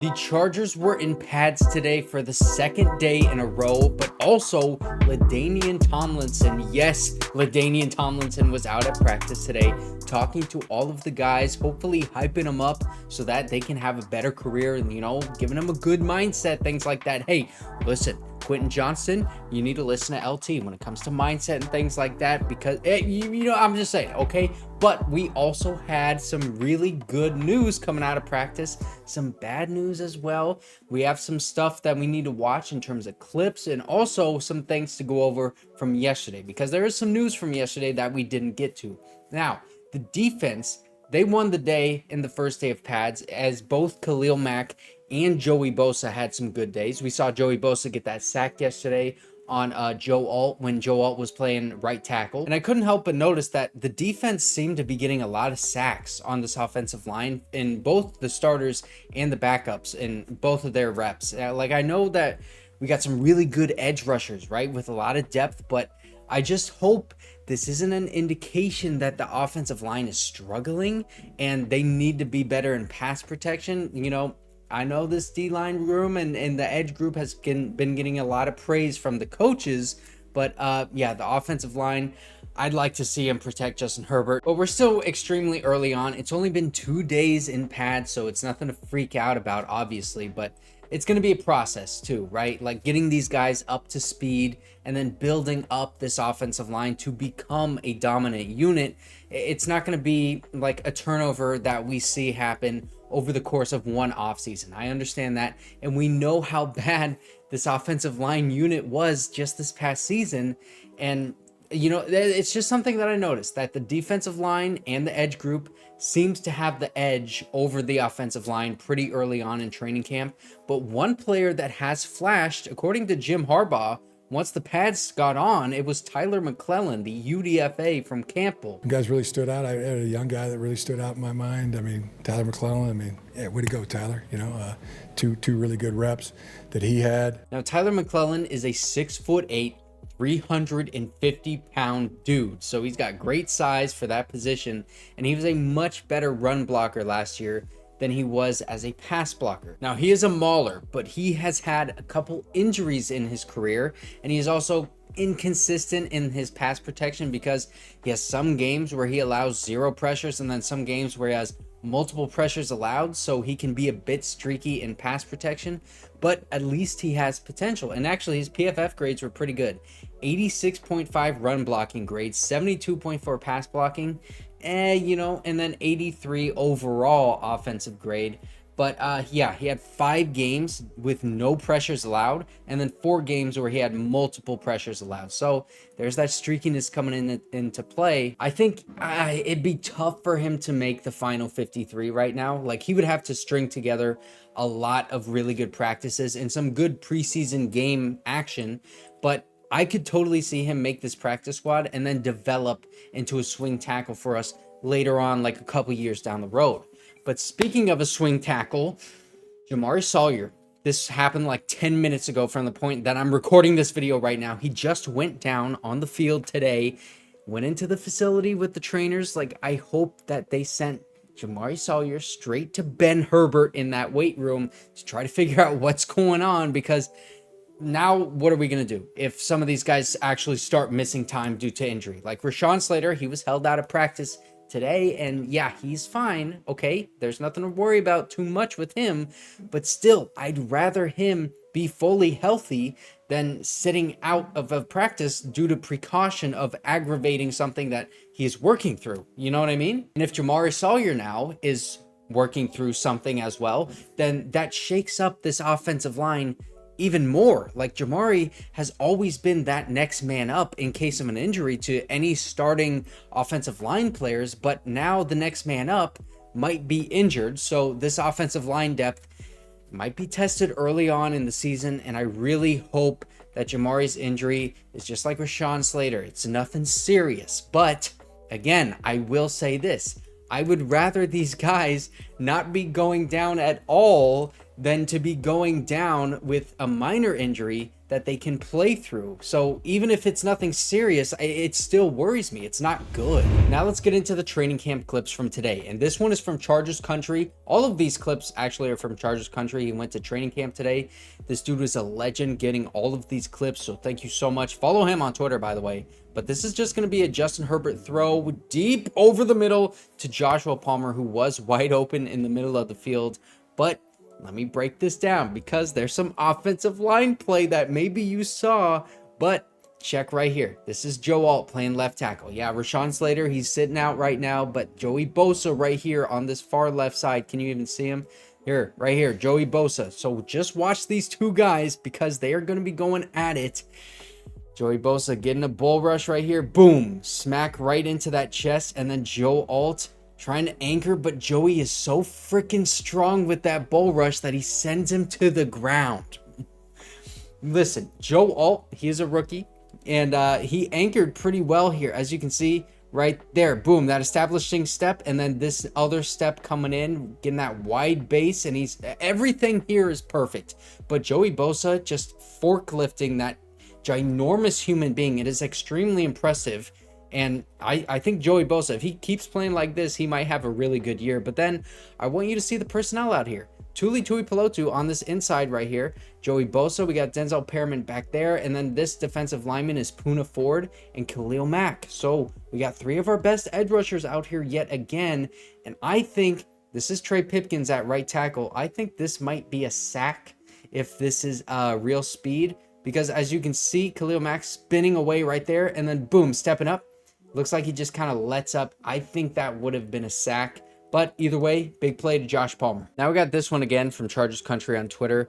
The Chargers were in pads today for the second day in a row, but also LaDainian Tomlinson. Yes, LaDainian Tomlinson was out at practice today talking to all of the guys, hopefully hyping them up so that they can have a better career and, giving them a good mindset, things like that. Hey, listen, Quentin Johnston, you need to listen to LT when it comes to mindset and things like that because, I'm just saying, okay? But we also had some really good news coming out of practice, some bad news as well. We have some stuff that we need to watch in terms of clips and also some things to go over from yesterday because there is some news from yesterday that we didn't get to. Now, the defense, they won the day in the first day of pads as both Khalil Mack and Joey Bosa had some good days. We saw Joey Bosa get that sack yesterday on Joe Alt when Joe Alt was playing right tackle. And I couldn't help but notice that the defense seemed to be getting a lot of sacks on this offensive line in both the starters and the backups in both of their reps. I know that we got some really good edge rushers, right, with a lot of depth, but I just hope this isn't an indication that the offensive line is struggling and they need to be better in pass protection. I know this D-line room and the edge group has been getting a lot of praise from the coaches, but the offensive line, I'd like to see him protect Justin Herbert, but we're still extremely early on. It's only been 2 days in pads, so it's nothing to freak out about, obviously, but it's going to be a process too, right? Like getting these guys up to speed and then building up this offensive line to become a dominant unit. It's not going to be like a turnover that we see happen over the course of one offseason. I understand that. And we know how bad this offensive line unit was just this past season. And it's just something that I noticed, that the defensive line and the edge group seems to have the edge over the offensive line pretty early on in training camp. But one player that has flashed, according to Jim Harbaugh, once the pads got on, it was Tyler McLellan, the UDFA from Campbell. You guys really stood out. I had a young guy that really stood out in my mind. Tyler McLellan. Way to go, Tyler. Two really good reps that he had. Now, Tyler McLellan is a 6'8", 350-pound dude, so he's got great size for that position, and he was a much better run blocker last year than he was as a pass blocker. Now, he is a mauler, but he has had a couple injuries in his career, and he is also inconsistent in his pass protection because he has some games where he allows 0 pressures and then some games where he has multiple pressures allowed, so he can be a bit streaky in pass protection, but at least he has potential. And actually his PFF grades were pretty good. 86.5 run blocking grades, 72.4 pass blocking, and then 83 overall offensive grade. But he had 5 games with no pressures allowed, and then 4 games where he had multiple pressures allowed. So there's that streakiness coming into play. I think it'd be tough for him to make the final 53 right now. Like, he would have to string together a lot of really good practices and some good preseason game action. But I could totally see him make this practice squad and then develop into a swing tackle for us later on, like a couple years down the road. But speaking of a swing tackle, Jamaree Salyer, this happened like 10 minutes ago from the point that I'm recording this video right now. He just went down on the field today, went into the facility with the trainers. Like, I hope that they sent Jamaree Salyer straight to Ben Herbert in that weight room to try to figure out what's going on, because now what are we going to do if some of these guys actually start missing time due to injury? Like Rashawn Slater, he was held out of practice today, and he's fine. Okay, there's nothing to worry about too much with him, but still, I'd rather him be fully healthy than sitting out of a practice due to precaution of aggravating something that he's working through. You know what I mean? And if Jamaree Salyer now is working through something as well, then that shakes up this offensive line even more. Like, Jamaree has always been that next man up in case of an injury to any starting offensive line players, but now the next man up might be injured, so this offensive line depth might be tested early on in the season, and I really hope that Jamaree's injury is just like Rashawn Slater. It's nothing serious, but again, I will say this: I would rather these guys not be going down at all than to be going down with a minor injury that they can play through. So even if it's nothing serious, it still worries me. It's not good. Now let's get into the training camp clips from today. And this one is from Chargers Country. All of these clips actually are from Chargers Country. He went to training camp today. This dude is a legend getting all of these clips. So thank you so much. Follow him on Twitter, by the way. But this is just going to be a Justin Herbert throw deep over the middle to Joshua Palmer, who was wide open in the middle of the field. But let me break this down because there's some offensive line play that maybe you saw, but check right here. This is Joe Alt playing left tackle. Yeah, Rashawn Slater, he's sitting out right now, but Joey Bosa right here on this far left side. Can you even see him? Here, right here, Joey Bosa. So just watch these two guys because they are going to be going at it. Joey Bosa getting a bull rush right here. Boom, smack right into that chest, and then Joe Alt trying to anchor, but Joey is so freaking strong with that bull rush that he sends him to the ground. Listen, Joe Alt, he is a rookie, and he anchored pretty well here. As you can see right there, boom, that establishing step, and then this other step coming in, getting that wide base, and everything here is perfect. But Joey Bosa just forklifting that ginormous human being. It is extremely impressive. And I think Joey Bosa, if he keeps playing like this, he might have a really good year. But then I want you to see the personnel out here. Tuli Tuipulotu on this inside right here. Joey Bosa, we got Denzel Perriman back there. And then this defensive lineman is Poona Ford and Khalil Mack. So we got three of our best edge rushers out here yet again. And I think this is Trey Pipkins at right tackle. I think this might be a sack if this is real speed. Because as you can see, Khalil Mack spinning away right there. And then boom, stepping up. Looks like he just kind of lets up. I think that would have been a sack. But either way, big play to Josh Palmer. Now we got this one again from Chargers Country on Twitter.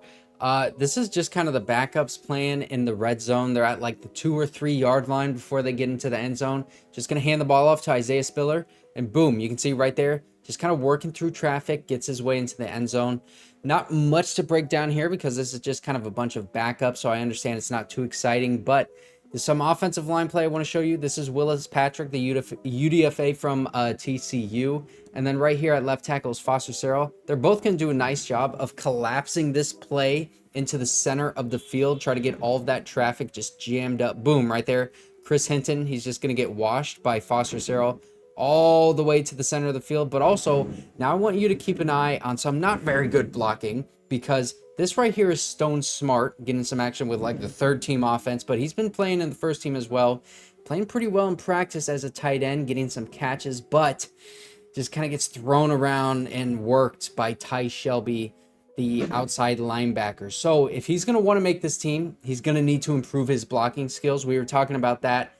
This is just kind of the backups playing in the red zone. They're at like the 2 or 3 yard line before they get into the end zone. Just going to hand the ball off to Isaiah Spiller. And boom, you can see right there, just kind of working through traffic, gets his way into the end zone. Not much to break down here because this is just kind of a bunch of backups. So I understand it's not too exciting, but there's some offensive line play I want to show you. This is Willis Patrick, the UDFA from TCU. And then right here at left tackle is Foster Sarell. They're both going to do a nice job of collapsing this play into the center of the field. Try to get all of that traffic just jammed up. Boom, right there. Chris Hinton, he's just going to get washed by Foster Sarell all the way to the center of the field. But also, now I want you to keep an eye on some not very good blocking because this right here is Stone Smart getting some action with like the third team offense, but he's been playing in the first team as well. Playing pretty well in practice as a tight end, getting some catches, but just kind of gets thrown around and worked by Ty Shelby, the outside linebacker. So if he's going to want to make this team, he's going to need to improve his blocking skills. We were talking about that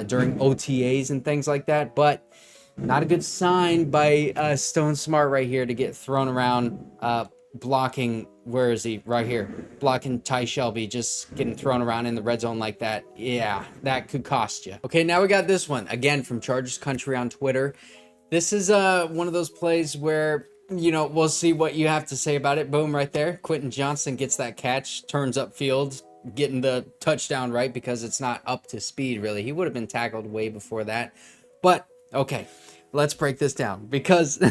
during OTAs and things like that, but not a good sign by Stone Smart right here to get thrown around blocking. Where is he? Right here. Blocking Ty Shelby, just getting thrown around in the red zone like that. Yeah, that could cost you. Okay, now we got this one again from Chargers Country on Twitter. This is one of those plays where, you know, we'll see what you have to say about it. Boom, right there. Quentin Johnston gets that catch, turns upfield, getting the touchdown right because it's not up to speed, really. He would have been tackled way before that. But, okay, let's break this down because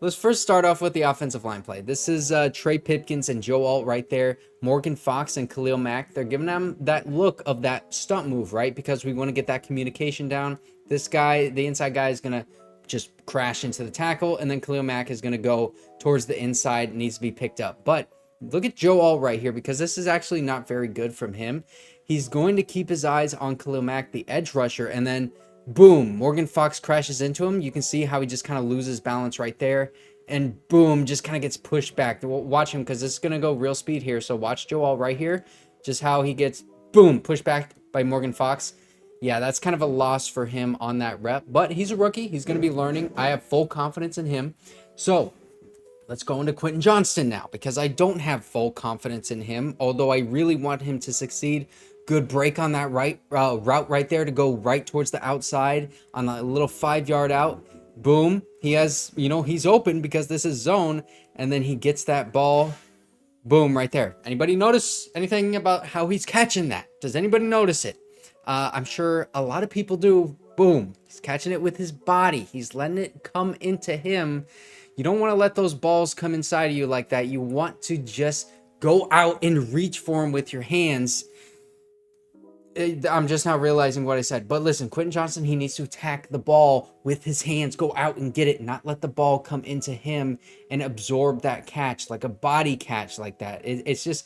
let's first start off with the offensive line play. This is Trey Pipkins and Joe Alt right there. Morgan Fox and Khalil Mack. They're giving them that look of that stunt move, right? Because we want to get that communication down. This guy, the inside guy, is going to just crash into the tackle, and then Khalil Mack is going to go towards the inside and needs to be picked up. But look at Joe Alt right here because this is actually not very good from him. He's going to keep his eyes on Khalil Mack, the edge rusher, and then boom, Morgan Fox crashes into him. You can see how he just kind of loses balance right there. And boom, just kind of gets pushed back. Watch him because it's going to go real speed here. So watch Joe Alt right here. Just how he gets, boom, pushed back by Morgan Fox. Yeah, that's kind of a loss for him on that rep. But he's a rookie. He's going to be learning. I have full confidence in him. So let's go into Quentin Johnston now because I don't have full confidence in him, although I really want him to succeed. Good break on that route right there to go right towards the outside on a little 5 yard out. Boom. He has, he's open because this is zone. And then he gets that ball. Boom, right there. Anybody notice anything about how he's catching that? Does anybody notice it? I'm sure a lot of people do. Boom. He's catching it with his body. He's letting it come into him. You don't want to let those balls come inside of you like that. You want to just go out and reach for him with your hands. I'm just now realizing what I said. But listen, Quentin Johnston, he needs to attack the ball with his hands, go out and get it, not let the ball come into him and absorb that catch, like a body catch like that. It's just,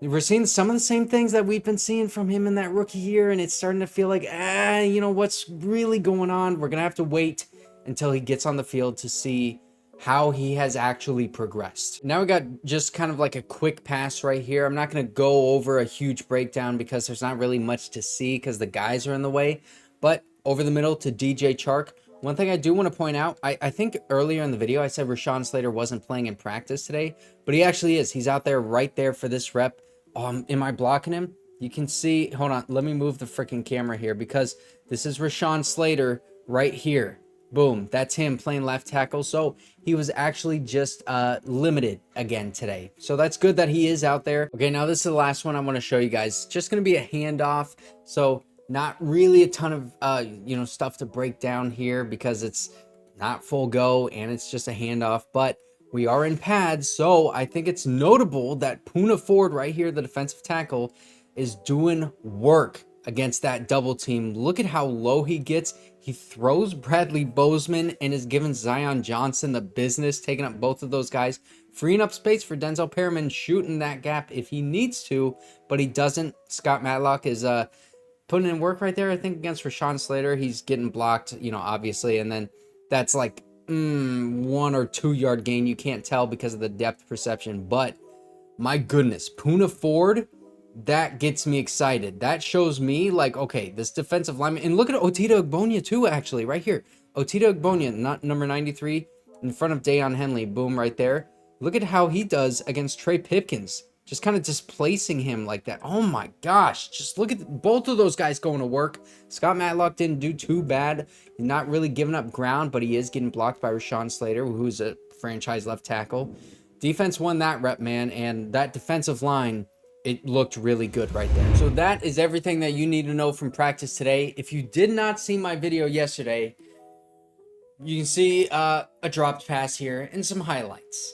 we're seeing some of the same things that we've been seeing from him in that rookie year, and it's starting to feel like, you know, what's really going on? We're going to have to wait until he gets on the field to see how he has actually progressed. Now we got just kind of like a quick pass right here. I'm not going to go over a huge breakdown because there's not really much to see because the guys are in the way, but over the middle to DJ Chark. One thing I do want to point out, I think earlier in the video I said Rashawn Slater wasn't playing in practice today, but he actually is. He's out there right there for this rep. Am I blocking him? You can see, hold on, let me move the freaking camera here because this is Rashawn Slater right here. Boom, that's him playing left tackle. So he was actually just limited again today. So that's good that he is out there. Okay, now this is the last one I want to show you guys. Just going to be a handoff. So not really a ton of, you know, stuff to break down here because it's not full go and it's just a handoff. But we are in pads. So I think it's notable that Poona Ford right here, the defensive tackle, is doing work against that double team. Look at how low he gets. He throws Bradley Bozeman and is giving Zion Johnson the business, taking up both of those guys, freeing up space for Denzel Perriman, shooting that gap if he needs to, but he doesn't. Scott Matlock is putting in work right there, I think, against Rashawn Slater. He's getting blocked, you know, obviously, and then that's like 1 or 2 yard gain. You can't tell because of the depth perception, but my goodness, Poona Ford, that gets me excited. That shows me like, okay, this defensive lineman, and look at Otito Ogbonnia too, actually, right here. Otito Ogbonnia, not number 93, in front of Dayon Henley, boom, right there. Look at how he does against Trey Pipkins, just kind of displacing him like that. Oh my gosh, just look at both of those guys going to work. Scott Matlock didn't do too bad. He's not really giving up ground, but he is getting blocked by Rashawn Slater, who's a franchise left tackle. Defense won that rep, man, and that defensive line, it looked really good right there. So that is everything that you need to know from practice today. If you did not see my video yesterday, you can see a dropped pass here and some highlights.